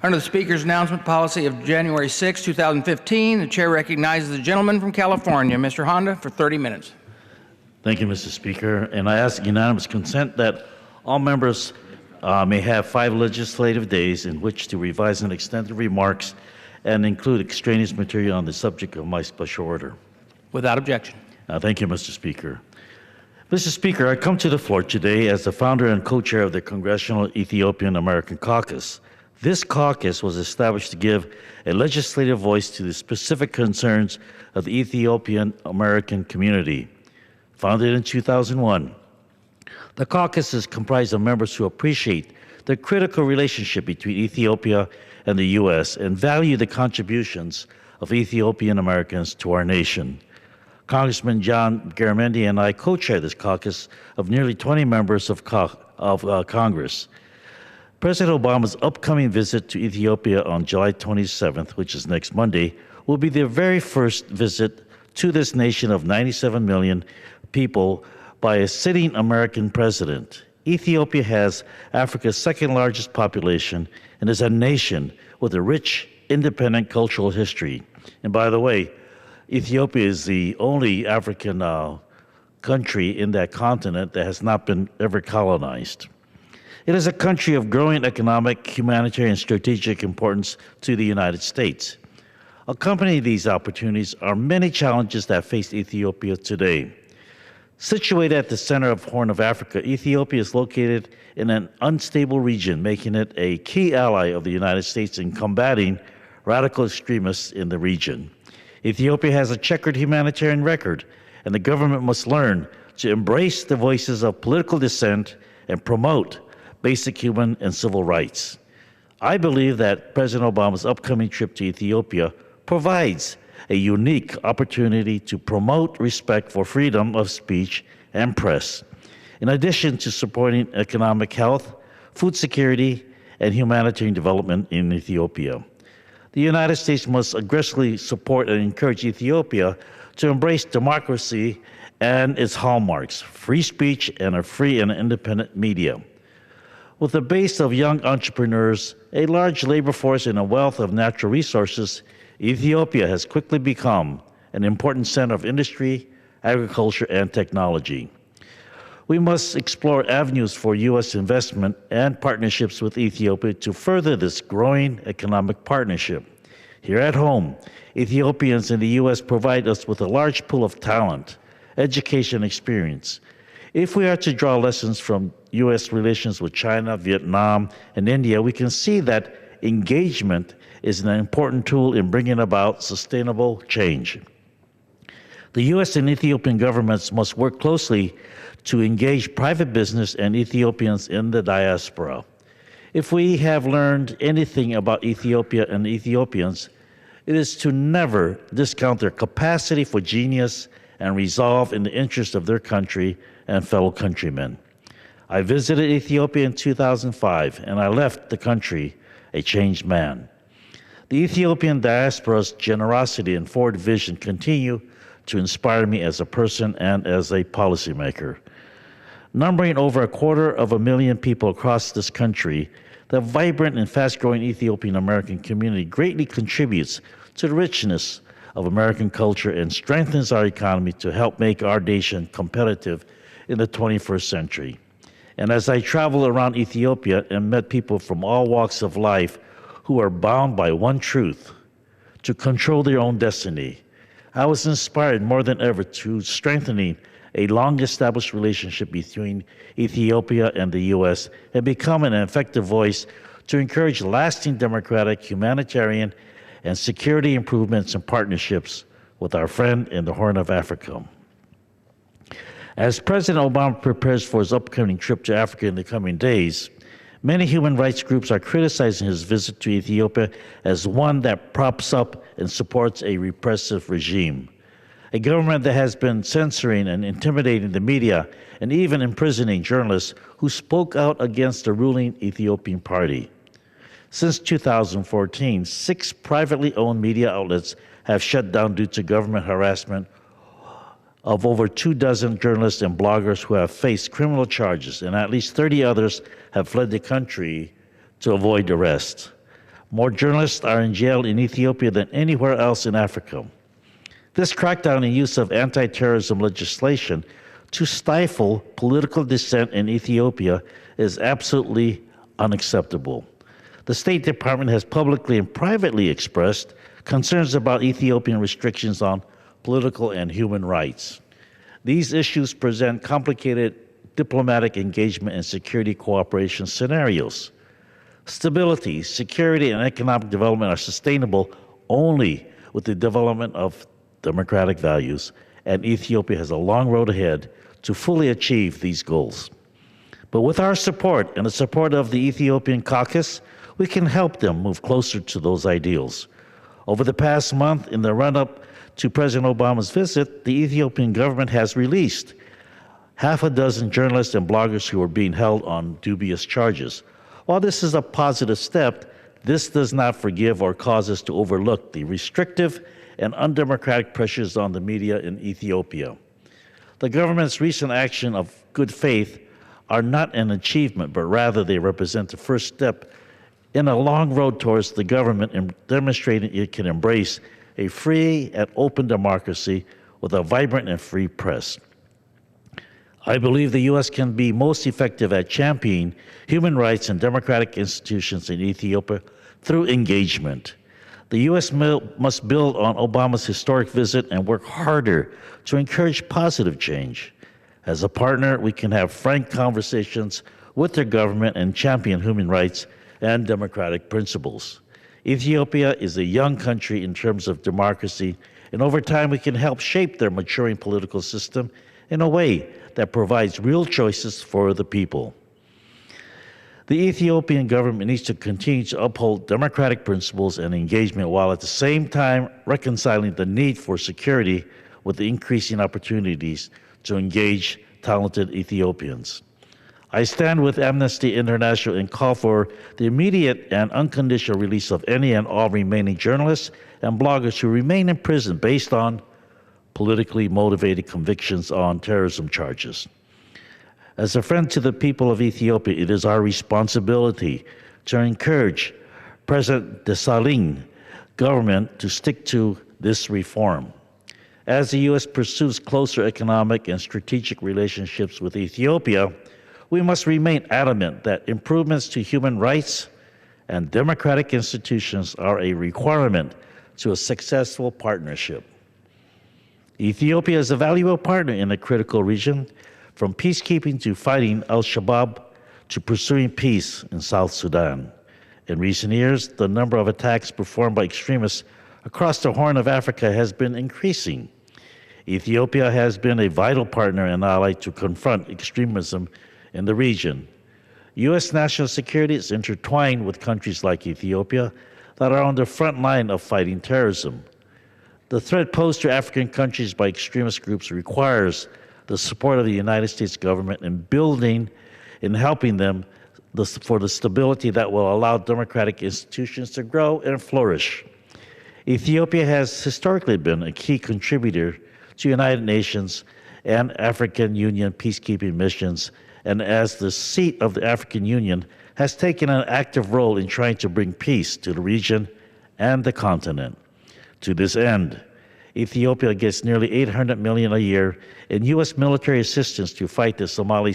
Under the Speaker's announcement policy of January 6, 2015, the Chair recognizes the gentleman from California, Mr. Honda, for 30 minutes. Thank you, Mr. Speaker. And I ask unanimous consent that all members may have 5 legislative days in which to revise and extend the remarks and include extraneous material on the subject of my special order. Without objection. Thank you, Mr. Speaker. Mr. Speaker, I come to the floor today as the founder and co-chair of the Congressional Ethiopian American Caucus. This caucus was established to give a legislative voice to the specific concerns of the Ethiopian American community. Founded in 2001, the caucus is comprised of members who appreciate the critical relationship between Ethiopia and the U.S. and value the contributions of Ethiopian Americans to our nation. Congressman John Garamendi and I co-chair this caucus of nearly 20 members of Congress. President Obama's upcoming visit to Ethiopia on July 27th, which is next Monday, will be the very first visit to this nation of 97 million people by a sitting American president. Ethiopia has Africa's second largest population and is a nation with a rich, independent cultural history. And by the way, Ethiopia is the only African country in that continent that has not been ever colonized. It is a country of growing economic, humanitarian, and strategic importance to the United States. Accompanying these opportunities are many challenges that face Ethiopia today. Situated at the center of Horn of Africa, Ethiopia is located in an unstable region, making it a key ally of the United States in combating radical extremists in the region. Ethiopia has a checkered humanitarian record, and the government must learn to embrace the voices of political dissent and promote basic human and civil rights. I believe that President Obama's upcoming trip to Ethiopia provides a unique opportunity to promote respect for freedom of speech and press, in addition to supporting economic health, food security, and humanitarian development in Ethiopia. The United States must aggressively support and encourage Ethiopia to embrace democracy and its hallmarks, free speech and a free and independent media. With a base of young entrepreneurs, a large labor force, and a wealth of natural resources, Ethiopia has quickly become an important center of industry, agriculture, and technology. We must explore avenues for U.S. investment and partnerships with Ethiopia to further this growing economic partnership. Here at home, Ethiopians in the U.S. provide us with a large pool of talent, education, and experience. If we are to draw lessons from U.S. relations with China, Vietnam, and India, we can see that engagement is an important tool in bringing about sustainable change. The U.S. and Ethiopian governments must work closely to engage private business and Ethiopians in the diaspora. If we have learned anything about Ethiopia and Ethiopians, it is to never discount their capacity for genius and resolve in the interest of their country and fellow countrymen. I visited Ethiopia in 2005, and I left the country a changed man. The Ethiopian diaspora's generosity and forward vision continue to inspire me as a person and as a policymaker. Numbering over 250,000 people across this country, the vibrant and fast-growing Ethiopian American community greatly contributes to the richness of American culture and strengthens our economy to help make our nation competitive in the 21st century. And as I traveled around Ethiopia and met people from all walks of life who are bound by one truth, to control their own destiny, I was inspired more than ever to strengthening a long-established relationship between Ethiopia and the U.S. and become an effective voice to encourage lasting democratic, humanitarian, and security improvements and partnerships with our friend in the Horn of Africa. As President Obama prepares for his upcoming trip to Africa in the coming days, many human rights groups are criticizing his visit to Ethiopia as one that props up and supports a repressive regime, a government that has been censoring and intimidating the media and even imprisoning journalists who spoke out against the ruling Ethiopian party. Since 2014, 6 privately owned media outlets have shut down due to government harassment of over 24 journalists and bloggers who have faced criminal charges, and at least 30 others have fled the country to avoid arrest. More journalists are in jail in Ethiopia than anywhere else in Africa. This crackdown in use of anti-terrorism legislation to stifle political dissent in Ethiopia is absolutely unacceptable. The State Department has publicly and privately expressed concerns about Ethiopian restrictions on political and human rights. These issues present complicated diplomatic engagement and security cooperation scenarios. Stability, security, and economic development are sustainable only with the development of democratic values, and Ethiopia has a long road ahead to fully achieve these goals. But with our support and the support of the Ethiopian Caucus, we can help them move closer to those ideals. Over the past month, in the run-up to President Obama's visit, the Ethiopian government has released half a dozen journalists and bloggers who are being held on dubious charges. While this is a positive step, this does not forgive or cause us to overlook the restrictive and undemocratic pressures on the media in Ethiopia. The government's recent action of good faith are not an achievement, but rather they represent the first step in a long road towards the government in demonstrating it can embrace a free and open democracy with a vibrant and free press. I believe the U.S. can be most effective at championing human rights and democratic institutions in Ethiopia through engagement. The U.S. must build on Obama's historic visit and work harder to encourage positive change. As a partner, we can have frank conversations with their government and champion human rights and democratic principles. Ethiopia is a young country in terms of democracy, and over time we can help shape their maturing political system in a way that provides real choices for the people. The Ethiopian government needs to continue to uphold democratic principles and engagement while at the same time reconciling the need for security with the increasing opportunities to engage talented Ethiopians. I stand with Amnesty International and call for the immediate and unconditional release of any and all remaining journalists and bloggers who remain in prison based on politically motivated convictions on terrorism charges. As a friend to the people of Ethiopia, it is our responsibility to encourage President Desalegn government to stick to this reform. As the U.S. pursues closer economic and strategic relationships with Ethiopia, we must remain adamant that improvements to human rights and democratic institutions are a requirement to a successful partnership. Ethiopia is a valuable partner in a critical region, from peacekeeping to fighting al-Shabaab to pursuing peace in South Sudan. In recent years, the number of attacks performed by extremists across the Horn of Africa has been increasing. Ethiopia has been a vital partner and ally to confront extremism in the region. U.S. national security is intertwined with countries like Ethiopia that are on the front line of fighting terrorism. The threat posed to African countries by extremist groups requires the support of the United States government in helping them for the stability that will allow democratic institutions to grow and flourish. Ethiopia has historically been a key contributor to United Nations and African Union peacekeeping missions, and as the seat of the African Union, has taken an active role in trying to bring peace to the region and the continent. To this end, Ethiopia gets nearly $800 million a year in U.S. military assistance to fight the Somali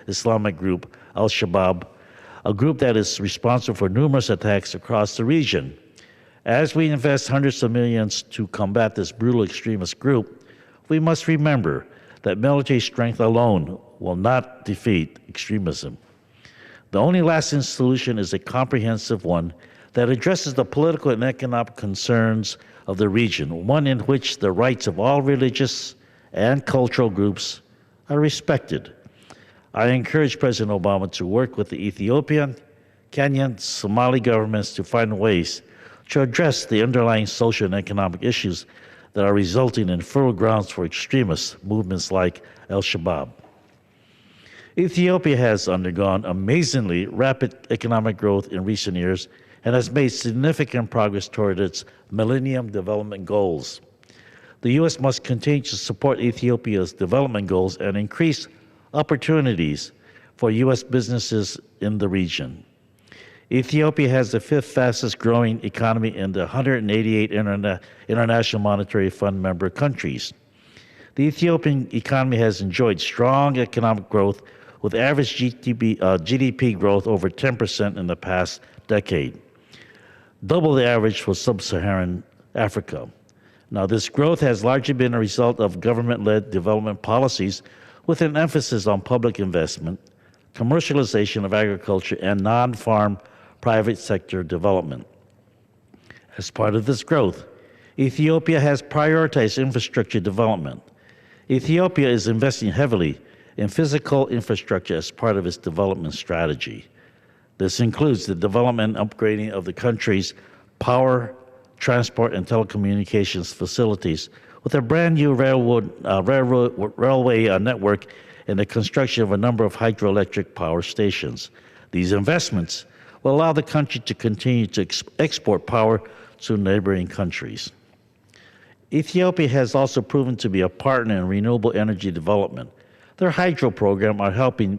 Islamic group al-Shabaab, a group that is responsible for numerous attacks across the region. As we invest hundreds of millions to combat this brutal extremist group, we must remember that military strength alone will not defeat extremism. The only lasting solution is a comprehensive one that addresses the political and economic concerns of the region, one in which the rights of all religious and cultural groups are respected. I encourage President Obama to work with the Ethiopian, Kenyan, Somali governments to find ways to address the underlying social and economic issues that are resulting in fertile grounds for extremist movements like al-Shabaab. Ethiopia has undergone amazingly rapid economic growth in recent years and has made significant progress toward its Millennium Development Goals. The U.S. must continue to support Ethiopia's development goals and increase opportunities for U.S. businesses in the region. Ethiopia has the fifth fastest growing economy in the 188 International Monetary Fund member countries. The Ethiopian economy has enjoyed strong economic growth with average GDP growth over 10% in the past decade, double the average for sub-Saharan Africa. Now, this growth has largely been a result of government-led development policies with an emphasis on public investment, commercialization of agriculture, and non-farm private sector development. As part of this growth, Ethiopia has prioritized infrastructure development. Ethiopia is investing heavily in physical infrastructure as part of its development strategy. This includes the development and upgrading of the country's power, transport, and telecommunications facilities with a brand new railway network and the construction of a number of hydroelectric power stations. These investments will allow the country to continue to export power to neighboring countries. Ethiopia has also proven to be a partner in renewable energy development. Their hydro program are helping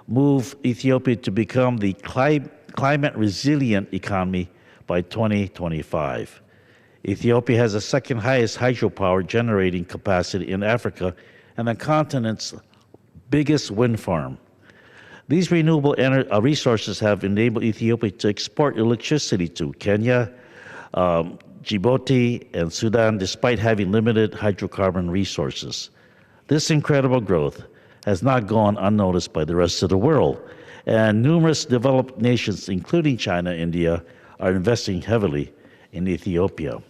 move Ethiopia to become the climate resilient economy by 2025. Ethiopia has the second highest hydropower generating capacity in Africa and the continent's biggest wind farm. These renewable resources have enabled Ethiopia to export electricity to Kenya, Djibouti, and Sudan despite having limited hydrocarbon resources. This incredible growth has not gone unnoticed by the rest of the world, and numerous developed nations, including China and India, are investing heavily in Ethiopia.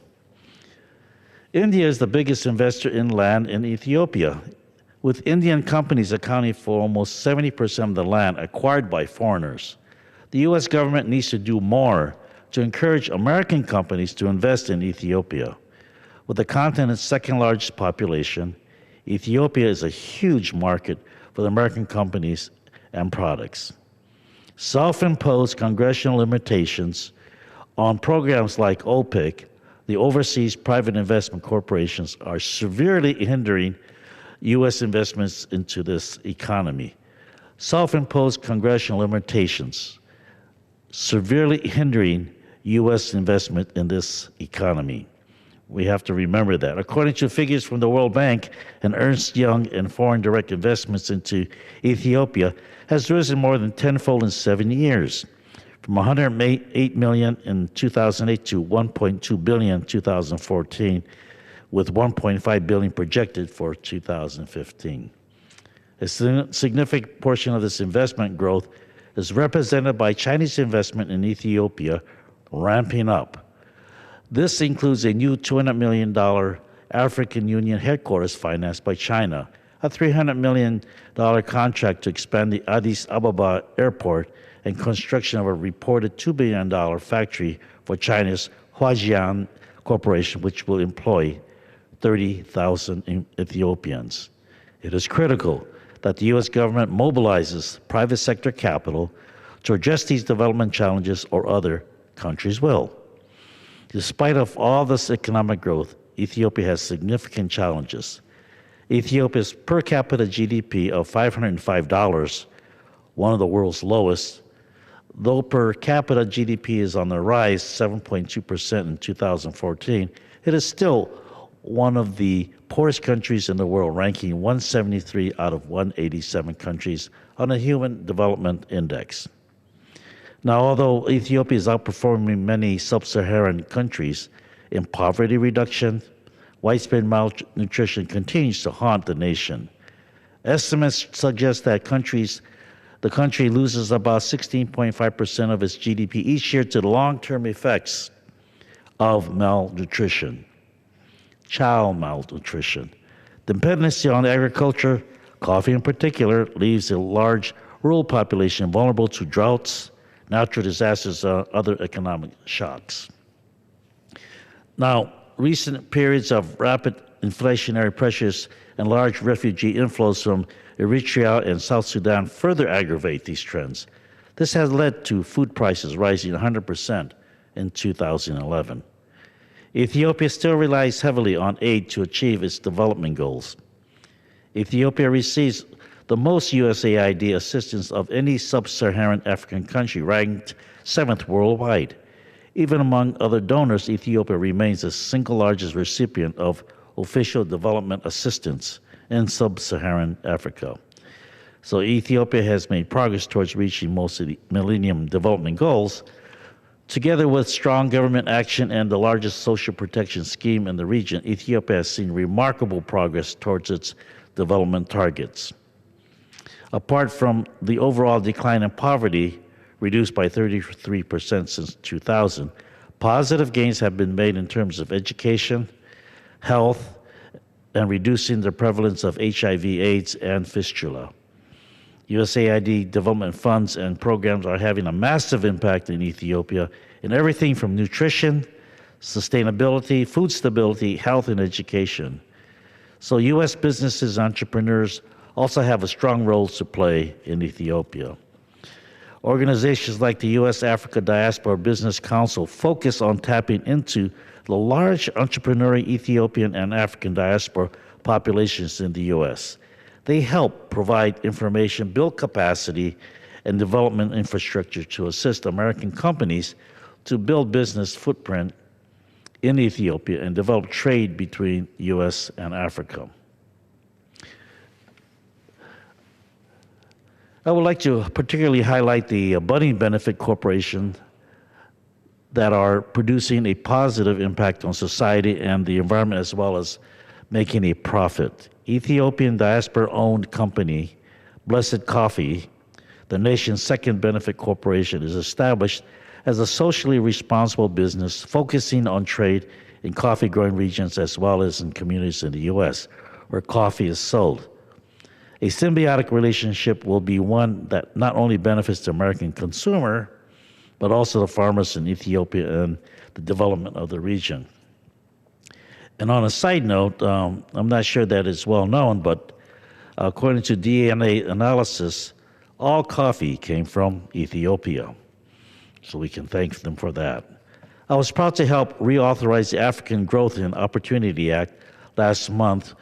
India is the biggest investor in land in Ethiopia, with Indian companies accounting for almost 70% of the land acquired by foreigners. The U.S. government needs to do more to encourage American companies to invest in Ethiopia. With the continent's second largest population, Ethiopia is a huge market for the American companies and products. Self-imposed congressional limitations on programs like OPIC, the Overseas Private Investment Corporations, are severely hindering U.S. investments into this economy. Self-imposed congressional limitations severely hindering U.S. investment in this economy. We have to remember that. According to figures from the World Bank and Ernst Young, and foreign direct investments into Ethiopia has risen more than tenfold in 7 years, from 108 million in 2008 to 1.2 billion in 2014, with 1.5 billion projected for 2015. A significant portion of this investment growth is represented by Chinese investment in Ethiopia ramping up. This includes a new $200 million African Union headquarters financed by China, a $300 million contract to expand the Addis Ababa airport, and construction of a reported $2 billion factory for China's Huajian Corporation, which will employ 30,000 Ethiopians. It is critical that the U.S. government mobilizes private sector capital to address these development challenges, or other countries will. Despite of all this economic growth, Ethiopia has significant challenges. Ethiopia's per capita GDP of $505, one of the world's lowest, though per capita GDP is on the rise, 7.2% in 2014, it is still one of the poorest countries in the world, ranking 173 out of 187 countries on the Human Development Index. Now, although Ethiopia is outperforming many sub-Saharan countries in poverty reduction, widespread malnutrition continues to haunt the nation. Estimates suggest that the country loses about 16.5% of its GDP each year to the long-term effects of malnutrition, child malnutrition. Dependency on agriculture, coffee in particular, leaves a large rural population vulnerable to droughts, natural disasters, or other economic shocks. Now, recent periods of rapid inflationary pressures and large refugee inflows from Eritrea and South Sudan further aggravate these trends. This has led to food prices rising 100% in 2011. Ethiopia still relies heavily on aid to achieve its development goals. Ethiopia receives the most USAID assistance of any sub-Saharan African country, ranked 7th worldwide. Even among other donors, Ethiopia remains the single largest recipient of official development assistance in sub-Saharan Africa. So Ethiopia has made progress towards reaching most of the Millennium Development Goals. Together with strong government action and the largest social protection scheme in the region, Ethiopia has seen remarkable progress towards its development targets. Apart from the overall decline in poverty, reduced by 33% since 2000, positive gains have been made in terms of education, health, and reducing the prevalence of HIV/AIDS and fistula. USAID development funds and programs are having a massive impact in Ethiopia in everything from nutrition, sustainability, food stability, health, and education. So U.S. businesses and entrepreneurs also have a strong role to play in Ethiopia. Organizations like the U.S. Africa Diaspora Business Council focus on tapping into the large entrepreneurial Ethiopian and African diaspora populations in the U.S. They help provide information, build capacity, and development infrastructure to assist American companies to build business footprint in Ethiopia and develop trade between U.S. and Africa. I would like to particularly highlight the budding benefit corporations that are producing a positive impact on society and the environment, as well as making a profit. Ethiopian diaspora-owned company, Blessed Coffee, the nation's second benefit corporation, is established as a socially responsible business focusing on trade in coffee-growing regions as well as in communities in the U.S., where coffee is sold. A symbiotic relationship will be one that not only benefits the American consumer, but also the farmers in Ethiopia and the development of the region. And on a side note, I'm not sure that it's well known, but according to DNA analysis, all coffee came from Ethiopia. So we can thank them for that. I was proud to help reauthorize the African Growth and Opportunity Act last month,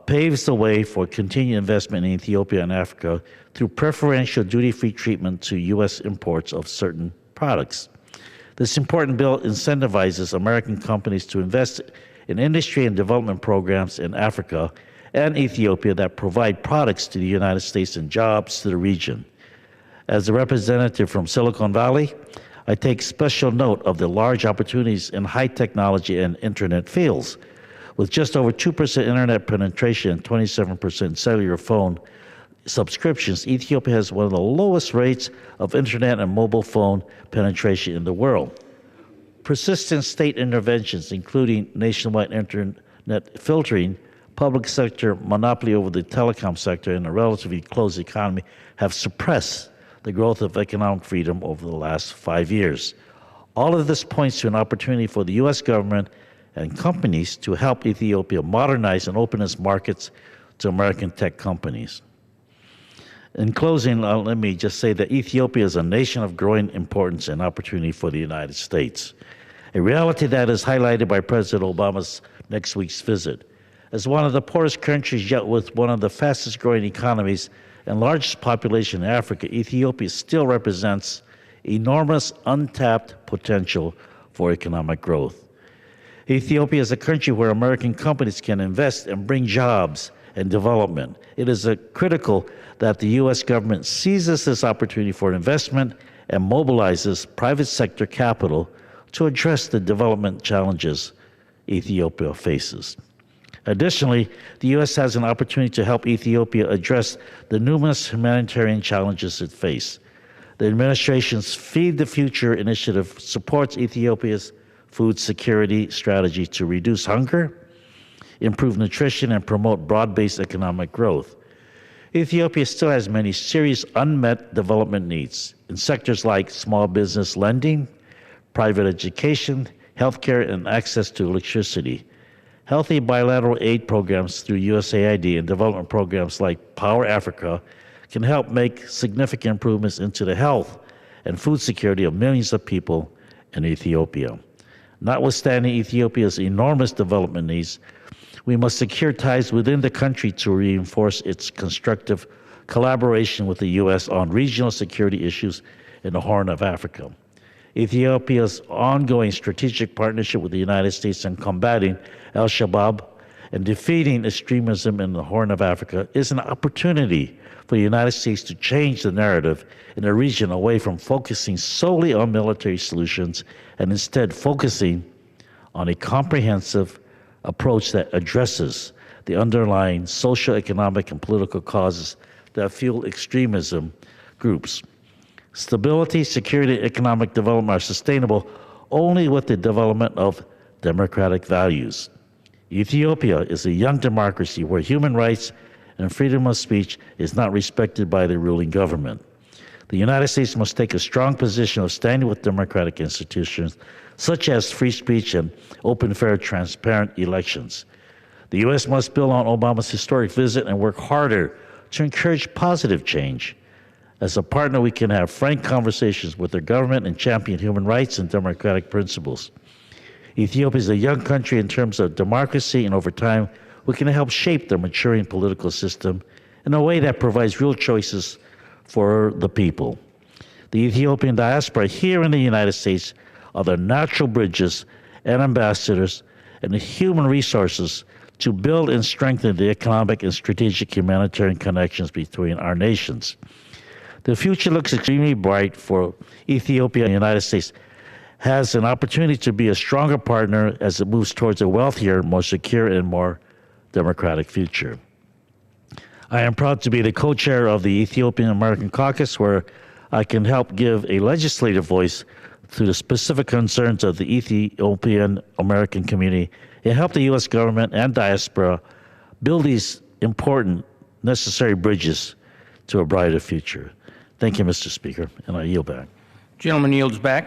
paves the way for continued investment in Ethiopia and Africa through preferential duty-free treatment to U.S. imports of certain products. This important bill incentivizes American companies to invest in industry and development programs in Africa and Ethiopia that provide products to the United States and jobs to the region. As a representative from Silicon Valley, I take special note of the large opportunities in high technology and internet fields. With just over 2% internet penetration and 27% cellular phone subscriptions, Ethiopia has one of the lowest rates of internet and mobile phone penetration in the world. Persistent state interventions, including nationwide internet filtering, public sector monopoly over the telecom sector, and a relatively closed economy, have suppressed the growth of economic freedom over the last 5 years. All of this points to an opportunity for the U.S. government and companies to help Ethiopia modernize and open its markets to American tech companies. In closing, let me just say that Ethiopia is a nation of growing importance and opportunity for the United States, a reality that is highlighted by President Obama's next week's visit. As one of the poorest countries, yet with one of the fastest growing economies and largest population in Africa, Ethiopia still represents enormous untapped potential for economic growth. Ethiopia is a country where American companies can invest and bring jobs and development. It is critical that the U.S. government seizes this opportunity for investment and mobilizes private sector capital to address the development challenges Ethiopia faces. Additionally, the U.S. has an opportunity to help Ethiopia address the numerous humanitarian challenges it faces. The administration's Feed the Future initiative supports Ethiopia's food security strategy to reduce hunger, improve nutrition, and promote broad-based economic growth. Ethiopia still has many serious unmet development needs in sectors like small business lending, private education, healthcare, and access to electricity. Healthy bilateral aid programs through USAID and development programs like Power Africa can help make significant improvements into the health and food security of millions of people in Ethiopia. Notwithstanding Ethiopia's enormous development needs, We must secure ties within the country to reinforce its constructive collaboration with the U.S. on regional security issues in the Horn of Africa. Ethiopia's ongoing strategic partnership with the United States in combating al-Shabaab and defeating extremism in the Horn of Africa is an opportunity for the United States to change the narrative in the region away from focusing solely on military solutions and instead focusing on a comprehensive approach that addresses the underlying social, economic, and political causes that fuel extremism groups. Stability, security, and economic development are sustainable only with the development of democratic values. Ethiopia is a young democracy where human rights and freedom of speech is not respected by the ruling government. The United States must take a strong position of standing with democratic institutions, such as free speech and open, fair, transparent elections. The U.S. must build on Obama's historic visit and work harder to encourage positive change. As a partner, we can have frank conversations with their government and champion human rights and democratic principles. Ethiopia is a young country in terms of democracy, and over time, we can help shape the maturing political system in a way that provides real choices for the people. The Ethiopian diaspora here in the United States are the natural bridges and ambassadors and the human resources to build and strengthen the economic and strategic humanitarian connections between our nations. The future looks extremely bright for Ethiopia. The United States has an opportunity to be a stronger partner as it moves towards a wealthier, more secure, and more democratic future. I am proud to be the co-chair of the Ethiopian American Caucus, where I can help give a legislative voice to the specific concerns of the Ethiopian American community and help the U.S. government and diaspora build these important, necessary bridges to a brighter future. Thank you, Mr. Speaker, and I yield back. Gentleman yields back.